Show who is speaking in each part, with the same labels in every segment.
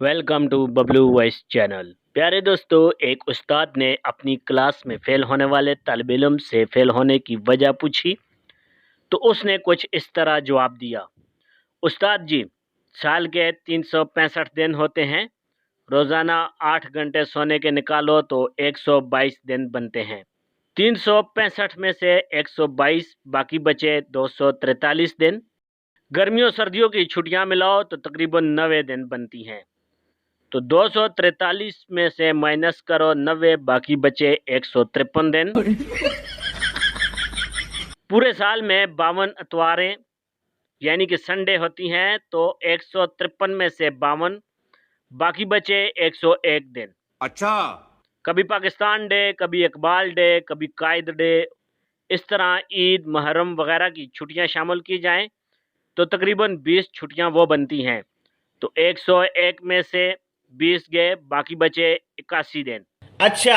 Speaker 1: Welcome to Bablu voice channel. प्यारे दोस्तों, एक उस्ताद ने अपनी क्लास में फेल होने वाले तालिब इल्म से फेल होने की वजह पूछी तो उसने कुछ इस तरह जवाब दिया। उस्ताद जी, साल के 365 दिन होते हैं, रोज़ाना 8 घंटे सोने के निकालो तो 122 दिन बनते हैं। 365 में से 122 बाकी बचे 243 दिन। गर्मियों सर्दियों की छुट्टियां मिलाओ तो तकरीबन 90 दिन बनती हैं। तो 243 में से माइनस करो 90, बाकी बचे 153 दिन। पूरे साल में 52 इतवारें यानी कि संडे होती हैं, तो 153 में से 52 बाकी बचे 101 दिन।
Speaker 2: अच्छा,
Speaker 1: कभी पाकिस्तान डे, कभी इकबाल डे, कभी कायद डे, इस तरह ईद, मुहर्रम वगैरह की छुट्टियां शामिल की जाएं तो तकरीबन 20 छुट्टियां वो बनती हैं। तो 101 में से 20 गए, बाकी बचे 81 दिन।
Speaker 2: अच्छा।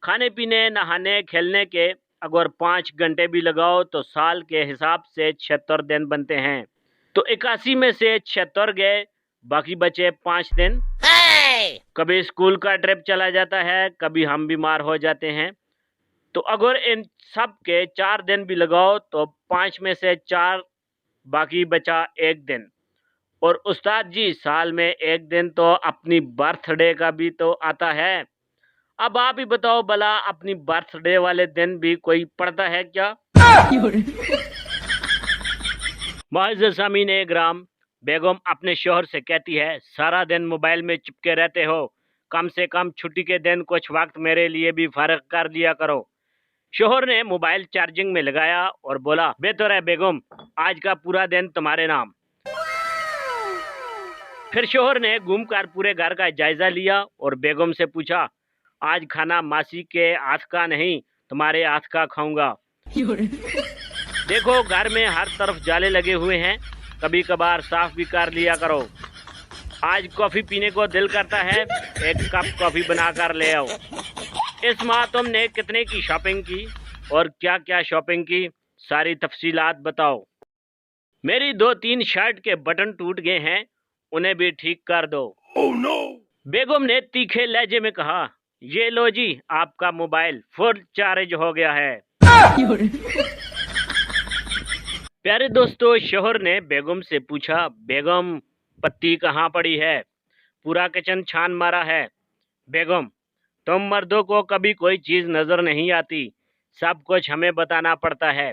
Speaker 1: खाने पीने, नहाने, खेलने के अगर 5 घंटे भी लगाओ तो साल के हिसाब से 76 दिन बनते हैं। तो 81 में से 76 गए, बाकी बचे 5 दिन। कभी स्कूल का ट्रिप चला जाता है, कभी हम बीमार हो जाते हैं। तो अगर इन सब के 4 दिन भी लगाओ तो 5 में से 4, बाकी बचा 1 दिन। और उस्ताद जी, साल में 1 दिन तो अपनी बर्थडे का भी तो आता है। अब आप ही बताओ भला, अपनी बर्थडे वाले दिन भी कोई पढ़ता है क्या? मुअज़्ज़ज़ सामीन ग्राम, बेगम अपने शौहर से कहती है, सारा दिन मोबाइल में चिपके रहते हो, कम से कम छुट्टी के दिन कुछ वक्त मेरे लिए भी फारग कर लिया करो। शौहर ने मोबाइल चार्जिंग में लगाया और बोला, बेहतर है बेगम, आज का पूरा दिन तुम्हारे नाम। फिर शौहर ने घूमकर पूरे घर का जायजा लिया और बेगम से पूछा, आज खाना मासी के हाथ का नहीं, तुम्हारे हाथ का खाऊंगा। देखो, घर में हर तरफ जाले लगे हुए हैं, कभी कभार साफ भी कर लिया करो। आज कॉफी पीने को दिल करता है, एक कप कॉफी बनाकर ले आओ। इस माह तुमने कितने की शॉपिंग की और क्या क्या शॉपिंग की, सारी तफसीलात बताओ। मेरी 2-3 शर्ट के बटन टूट गए हैं, उन्हें भी ठीक कर दो।
Speaker 2: Oh no!
Speaker 1: बेगम ने तीखे लहजे में कहा, ये लो जी, आपका मोबाइल फुल चार्ज हो गया है। प्यारे दोस्तों, शौहर ने बेगम से पूछा, बेगम पत्ती कहाँ पड़ी है? पूरा किचन छान मारा है। बेगम, तुम मर्दों को कभी कोई चीज नजर नहीं आती, सब कुछ हमें बताना पड़ता है।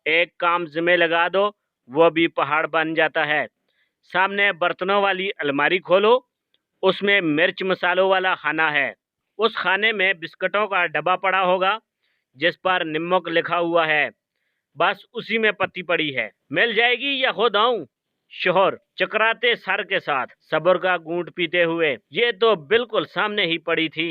Speaker 1: एक काम जिम्मे लगा दो, वो भी पहाड़ बन जाता है। सामने बर्तनों वाली अलमारी खोलो, उसमें मिर्च मसालों वाला खाना है। उस खाने में बिस्कुटों का डब्बा पड़ा होगा जिस पर नमक लिखा हुआ है, बस उसी में पत्ती पड़ी है। मिल जाएगी या खुद आऊं? शौहर चकराते सर के साथ, सब्र का घूंट पीते हुए, ये तो बिल्कुल सामने ही पड़ी थी।